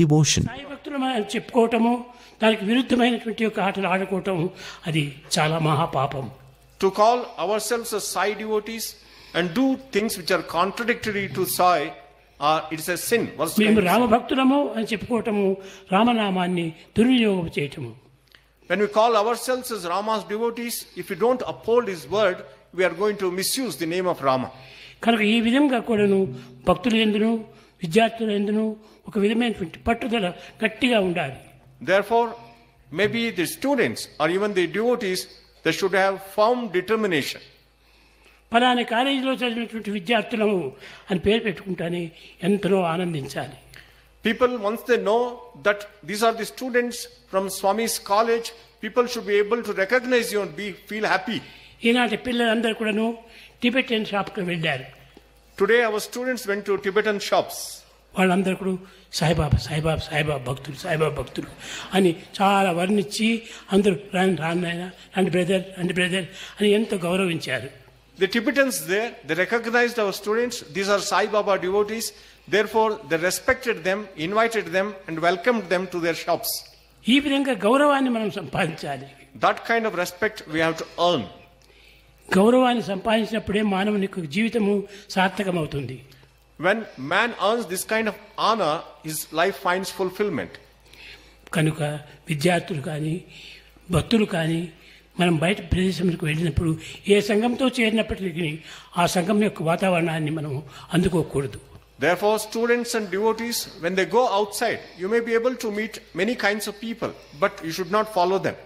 devotion. Sai భక్తులు మనం చెప్పుకోవటము దానికి విరుద్ధమైనటువంటి ఒక ఆటలు ఆడుకోవటం అది చాలా మహాపాపం. To call ourselves as Sai devotees and do things which are contradictory to Sai, it's a sin. మేము రామ భక్తులము అని చెప్పుకోవటము రామనామాన్ని దుర్వినియోగం చేయటము. When we call ourselves as Rama's devotees, if we don't uphold his word, we are going to misuse the name of Rama. కనుక ఈ విధంగా కూడాను భక్తుల యందును విద్యార్థుల యందును ఒక విధమైనటువంటి పట్టుదల గట్టిగా ఉండాలి. Therefore, maybe the students or even the devotees, they should have firm determination. ఫలానా కాలేజీలో చదివినటువంటి విద్యార్థులము అని పేరు పెట్టుకుంటానే ఎంతనో ఆనందించాలి. People, once they know that these are the students from Swami's college, people should be able to recognize you and feel happy. ఈనాటి పిల్లలందరూ కూడాను టిబెటియన్ షాప్కి వెళ్ళారు. Today our students went to Tibetan shops. వాళ్ళందరూ కూడా సాయిబాబా సాయిబాబా సాయిబాబా భక్తులు సాయిబాబా భక్తులు అని చాలా వర్ణించి అందరూ రండి బ్రదర్ అని ఎంతో గౌరవించారు. The Tibetans there, they recognized our students. These are Sai Baba devotees. Therefore, they respected them, invited them, and welcomed them to their shops. ఈ విధంగా గౌరవాన్ని మనం సంపాదించాలి. That kind of respect we have to earn. గౌరవాన్ని సంపాదించినప్పుడే మానవునికి జీవితము సార్థకమవుతుంది. When man earns this kind of honor, his life finds fulfillment. కనుక విద్యార్థులు కానీ భక్తులు కానీ మనం బయట ప్రదేశంలోకి వెళ్ళినప్పుడు ఏ సంఘంతో చేరినప్పటికీ ఆ సంఘం యొక్క వాతావరణాన్ని మనం అందుకోకూడదు. Therefore, students and devotees, when they go outside, you may be able to meet many kinds of people, but you should not follow them.